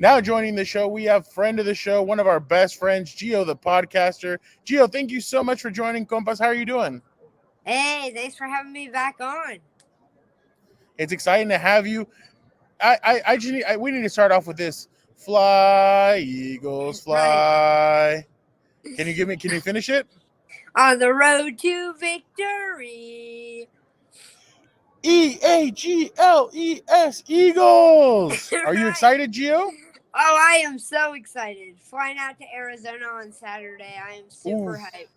Now joining the show, we have friend of the show, one of our best friends, Gio the podcaster. Gio, thank you so much for joining Compas. How are you doing? Hey, thanks for having me back on. It's exciting to have you. We need to start off with this. Fly, Eagles, Right. fly. Can you finish it? On the road to victory. Eagles, Eagles. Are you Right. excited, Gio? Oh, I am so excited. Flying out to Arizona on Saturday. I am Ooh, super hyped.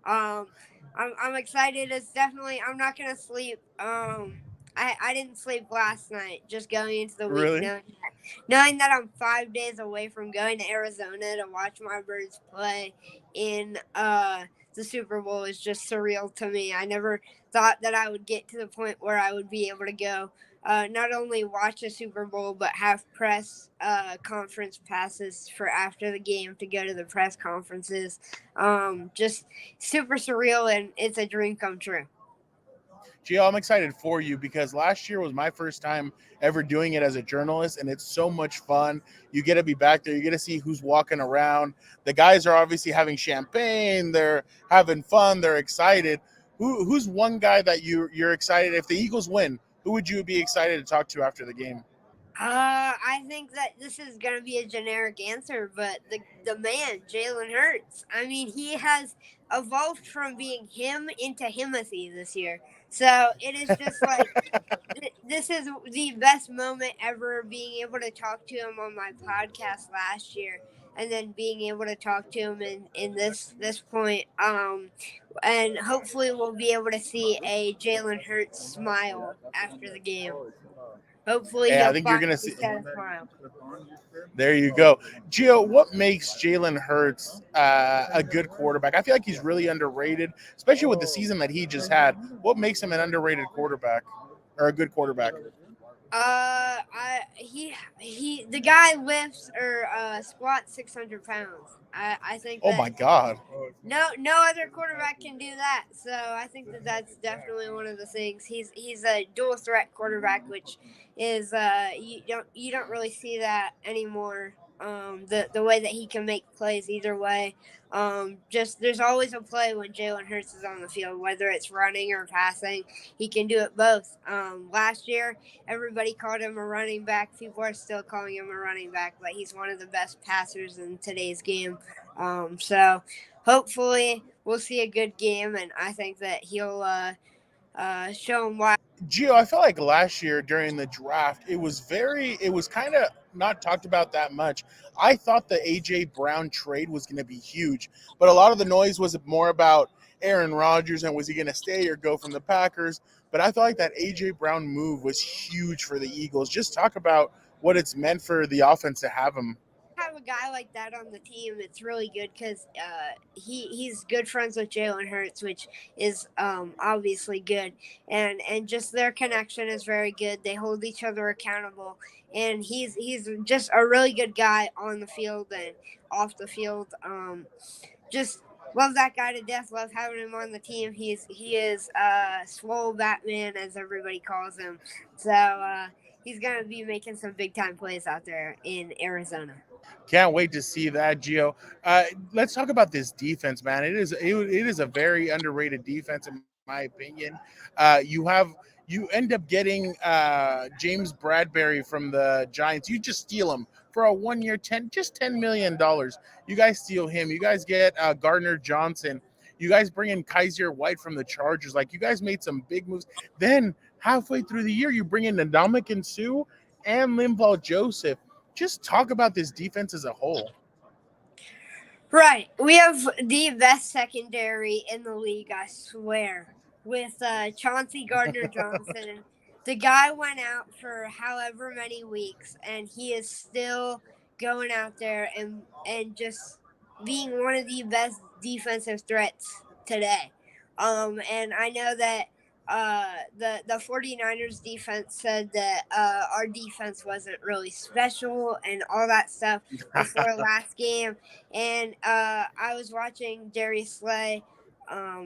Um, I'm excited. I'm not gonna sleep. I didn't sleep last night. Just going into the week, really? knowing that I'm 5 days away from going to Arizona to watch my birds play in the Super Bowl is just surreal to me. I never thought that I would get to the point where I would be able to go. Not only watch a Super Bowl, but have press conference passes for after the game to go to the press conferences. Just super surreal, and it's a dream come true. Gio, I'm excited for you because last year was my first time ever doing it as a journalist, and it's so much fun. You get to be back there, you get to see who's walking around. The guys are obviously having champagne, they're having fun, they're excited. Who's one guy that you're excited if the Eagles win? Who would you be excited to talk to after the game? I think that this is gonna be a generic answer, but the man Jalen Hurts. I mean, he has evolved from being him into Himothy this year. So it is just like this is the best moment ever. Being able to talk to him on my podcast last year, and then being able to talk to him in this point. And hopefully we'll be able to see a Jalen Hurts smile after the game. Hopefully Yeah, I he'll think you're gonna finally see. set a smile. There you go. Gio, what makes Jalen Hurts a good quarterback? I feel like he's really underrated, especially with the season that he just had. What makes him an underrated quarterback or a good quarterback? The guy lifts or squats 600 pounds. I think Oh that my God. no other quarterback can do that. So I think that that's definitely one of the things. He's a dual threat quarterback, which is you don't really see that anymore. The way that he can make plays either way. Just there's always a play when Jalen Hurts is on the field, whether it's running or passing. He can do it both. Last year, everybody called him a running back. People are still calling him a running back, but he's one of the best passers in today's game. So hopefully we'll see a good game, and I think that he'll show him why. Gio, I felt like last year during the draft, it was kind of not talked about that much. I thought the AJ Brown trade was going to be huge, but a lot of the noise was more about Aaron Rodgers and was he going to stay or go from the Packers. But I felt like that AJ Brown move was huge for the Eagles. Just talk about what it's meant for the offense to have him. Have a guy like that on the team, it's really good because he's good friends with Jalen Hurts, which is obviously good, and just their connection is very good. They hold each other accountable, and he's just a really good guy on the field and off the field. Just love that guy to death. Love having him on the team. He is swole Batman as everybody calls him. So he's gonna be making some big time plays out there in Arizona. Can't wait to see that, Gio. Let's talk about this defense, man. It is a very underrated defense, in my opinion. You end up getting James Bradbury from the Giants. You just steal him for a 1 year, $10 million. You guys steal him. You guys get Gardner Johnson. You guys bring in Kaiser White from the Chargers. Like you guys made some big moves. Then halfway through the year, you bring in Ndamukong Suh and Linval Joseph. Just talk about this defense as a whole. Right. We have the best secondary in the league, I swear. With Chauncey Gardner Johnson. The guy went out for however many weeks, and he is still going out there and just being one of the best defensive threats today. And I know that the 49ers defense said that our defense wasn't really special and all that stuff before last game, and I was watching Darius Slay,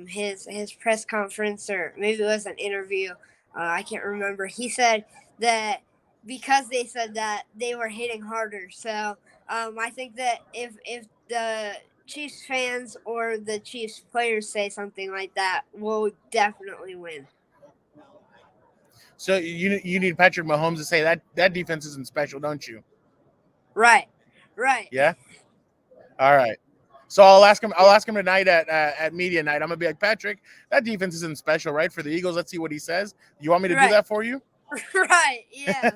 his press conference, or maybe it was an interview. I can't remember. He said that because they said that they were hitting harder. So I think that if the Chiefs fans or the Chiefs players say something like that, we'll definitely win. So you need Patrick Mahomes to say that defense isn't special, don't you? Right, right. Yeah. All right. So I'll ask him. I'll ask him tonight at media night. I'm gonna be like, Patrick, that defense isn't special, right? For the Eagles. Let's see what he says. You want me to do Right, that for you? right. Yeah.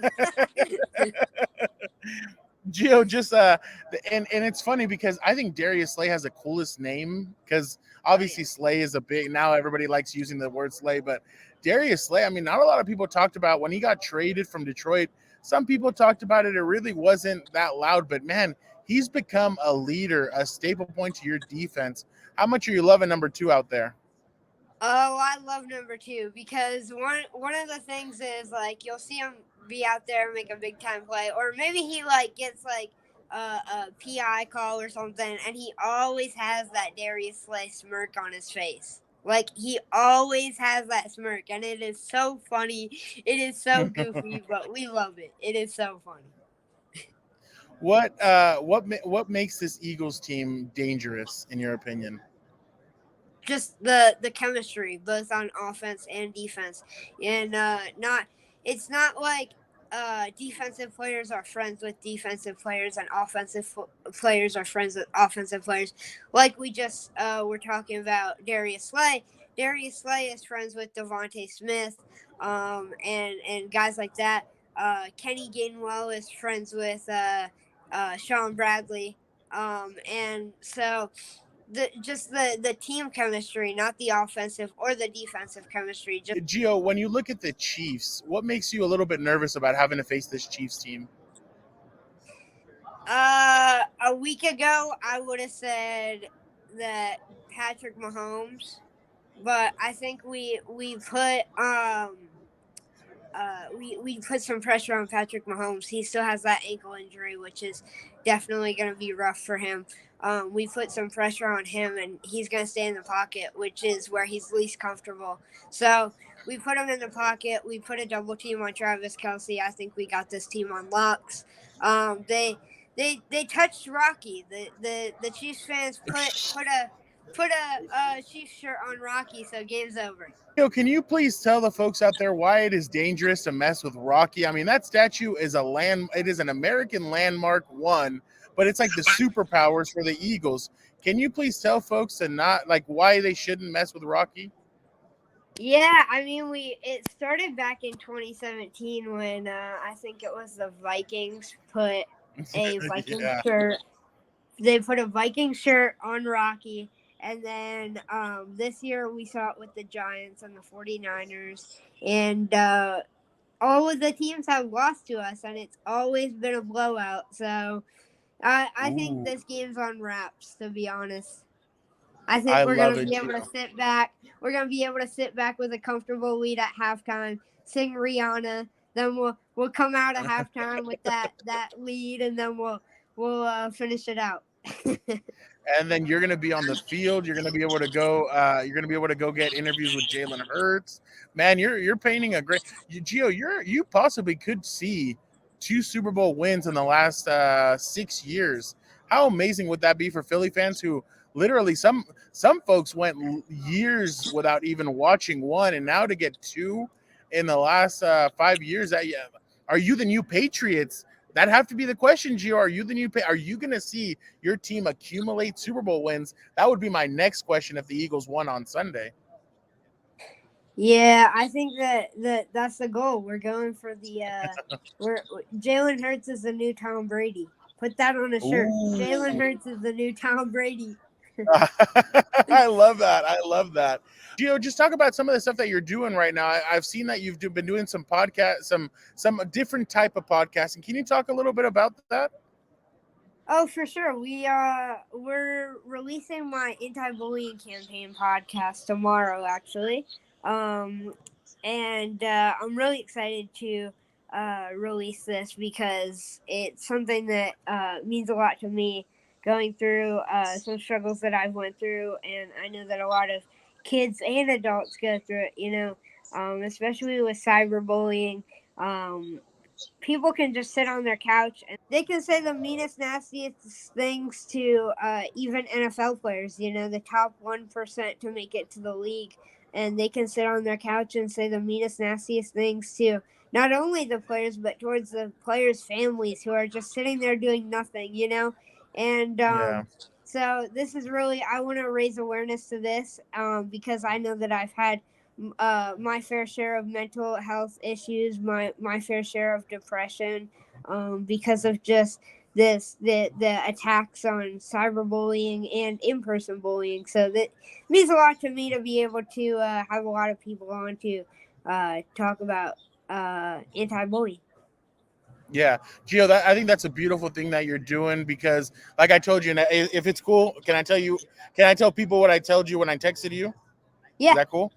Gio, just and it's funny because I think Darius Slay has the coolest name because Oh yeah. obviously Slay is a big now everybody likes using the word Slay, but Darius Slay, I mean, not a lot of people talked about when he got traded from Detroit. Some people talked about it. It really wasn't that loud, but man, he's become a leader, a staple point to your defense. How much are you loving number two out there? Oh, I love number two because one of the things is like you'll see him be out there and make a big time play, or maybe he like gets like a PI call or something, and he always has that Darius Slay smirk on his face. Like he always has that smirk, and it is so funny. It is so goofy, but we love it. It is so funny. What makes this Eagles team dangerous in your opinion? Just the chemistry both on offense and defense, and not it's not like defensive players are friends with defensive players and players are friends with offensive players, like we just were talking about Darius Slay. Darius Slay is friends with Devontae Smith, and guys like that. Kenny Gainwell is friends with Sean Bradley, and so the team chemistry, not the offensive or the defensive chemistry. Just Gio, when you look at the Chiefs, what makes you a little bit nervous about having to face this Chiefs team? a week ago, I would have said that Patrick Mahomes, but I think we put we put some pressure on Patrick Mahomes. He still has that ankle injury, which is definitely going to be rough for him. We put some pressure on him, and he's going to stay in the pocket, which is where he's least comfortable. So we put him in the pocket. We put a double team on Travis Kelsey. I think we got this team on locks. They touched Rocky. The Chiefs fans put a Chiefs shirt on Rocky, so game's over. Gio, can you please tell the folks out there why it is dangerous to mess with Rocky? I mean, that statue is a land. It is an American landmark one, but it's like the superpowers for the Eagles. Can you please tell folks to not like why they shouldn't mess with Rocky? Yeah, I mean, it started back in 2017 when I think it was the Vikings put a Viking Yeah. shirt. They put a Viking shirt on Rocky, and then this year we saw it with the Giants and the 49ers, and all of the teams have lost to us, and it's always been a blowout. So I think Ooh, this game's on wraps, to be honest. I think I we're love gonna it, be able to Gio. sit back. We're gonna be able to sit back with a comfortable lead at halftime, sing Rihanna, then we'll come out at halftime with that lead, and then we'll finish it out. And then you're going to be on the field. You're going to be able to go. You're going to be able to go get interviews with Jalen Hurts. Man, you're painting a great. Gio, you possibly could see two Super Bowl wins in the last 6 years. How amazing would that be for Philly fans who literally some folks went years without even watching one, and now to get two in the last 5 years. That yeah, are you the new Patriots? That have to be the question, Gio. Are you the new? Are you going to see your team accumulate Super Bowl wins? That would be my next question if the Eagles won on Sunday. Yeah, I think that's the goal. We're going for the we're Jalen Hurts is the new Tom Brady. Put that on a shirt. Jalen Ooh. Hurts is the new Tom Brady. I love that. I love that. Gio, just talk about some of the stuff that you're doing right now. I've seen that been doing some podcast, some different type of podcasting. Can you talk a little bit about that? Oh, for sure. We're releasing my anti-bullying campaign podcast tomorrow, actually, um, and I'm really excited to release this because it's something that means a lot to me. Going through some struggles that I've went through, and I know that a lot of kids and adults go through it. Especially with cyberbullying. Um, people can just sit on their couch and they can say the meanest, nastiest things to even NFL players, the top 1% to make it to the league. And they can sit on their couch and say the meanest, nastiest things to not only the players, but towards the players' families who are just sitting there doing nothing. And Yeah. so this is really, I want to raise awareness to this because I know that I've had my fair share of mental health issues, my fair share of depression, because of just the attacks on cyberbullying and in person bullying. So that means a lot to me to be able to have a lot of people on to talk about anti-bullying. Yeah, Gio, I think that's a beautiful thing that you're doing because, like I told you, and if it's cool, can I tell you? Can I tell people what I told you when I texted you? Is Yeah, that cool?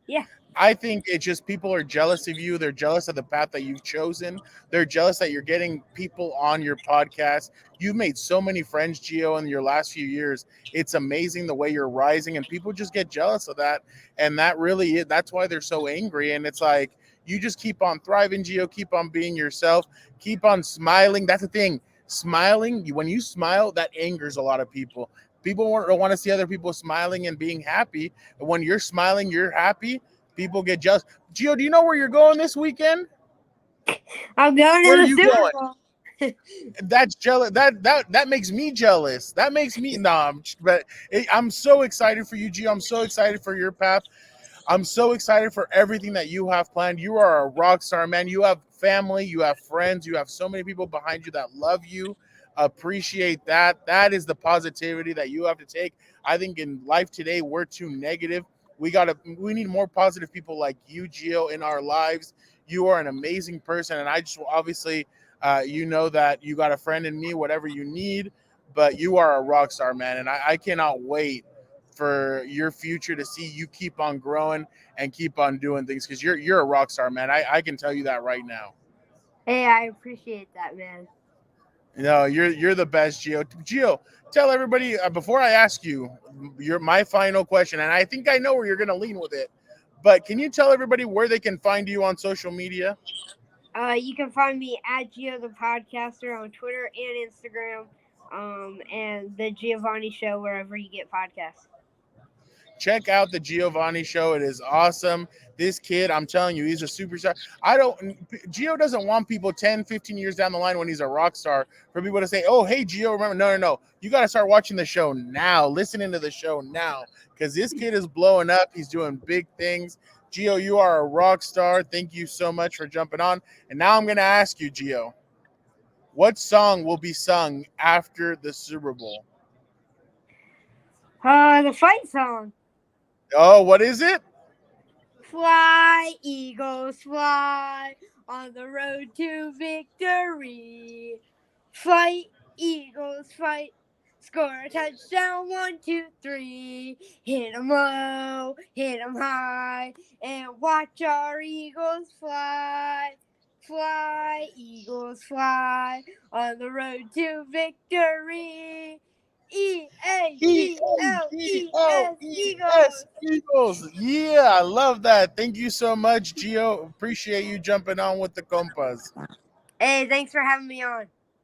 yeah. I think it's just people are jealous of you. They're jealous of the path that you've chosen. They're jealous that you're getting people on your podcast. You've made so many friends, Gio, in your last few years. It's amazing the way you're rising, and people just get jealous of that. And that's why they're so angry. And it's like, you just keep on thriving, Gio. Keep on being yourself. Keep on smiling. That's the thing. Smiling, when you smile, that angers a lot of people. People don't want to see other people smiling and being happy. And when you're smiling, you're happy, people get jealous. Gio, do you know where you're going this weekend? I'm going Where to are the you Super going? Bowl. That's jealous. That makes me jealous. That makes me but I'm so excited for you, Gio. I'm so excited for your path. I'm so excited for everything that you have planned. You are a rock star, man. You have family, you have friends, you have so many people behind you that love you. Appreciate that. That is the positivity that you have to take. I think in life today, we're too negative. We need more positive people like you, Gio, in our lives. You are an amazing person, and I just obviously, you know that you got a friend in me, whatever you need. But you are a rock star, man, and I cannot wait for your future to see you keep on growing and keep on doing things because you're a rock star, man. I can tell you that right now. Hey, I appreciate that, man. No, you're the best, Gio. Gio, tell everybody before I ask you your my final question, and I think I know where you're going to lean with it. But can you tell everybody where they can find you on social media? You can find me at Gio the Podcaster on Twitter and Instagram, and the Giovanni Show wherever you get podcasts. Check out the Giovanni show. It is awesome. This kid, I'm telling you, he's a superstar. I don't, Gio doesn't want people 10, 15 years down the line when he's a rock star for people to say, oh, hey, Gio, remember? No, no, no. You got to start watching the show now, listening to the show now, because this kid is blowing up. He's doing big things. Gio, you are a rock star. Thank you so much for jumping on. And now I'm going to ask you, Gio, what song will be sung after the Super Bowl? The fight song. Oh, what is it? Fly, Eagles, fly on the road to victory. Fight, Eagles, fight. Score a touchdown, 1, 2, 3. Hit 'em low, hit 'em high, and watch our Eagles fly. Fly, Eagles, fly on the road to victory. Eagles. Eagles. Eagles. Yeah, I love that. Thank you so much, Gio. Appreciate you jumping on with the Compas. Hey, thanks for having me on.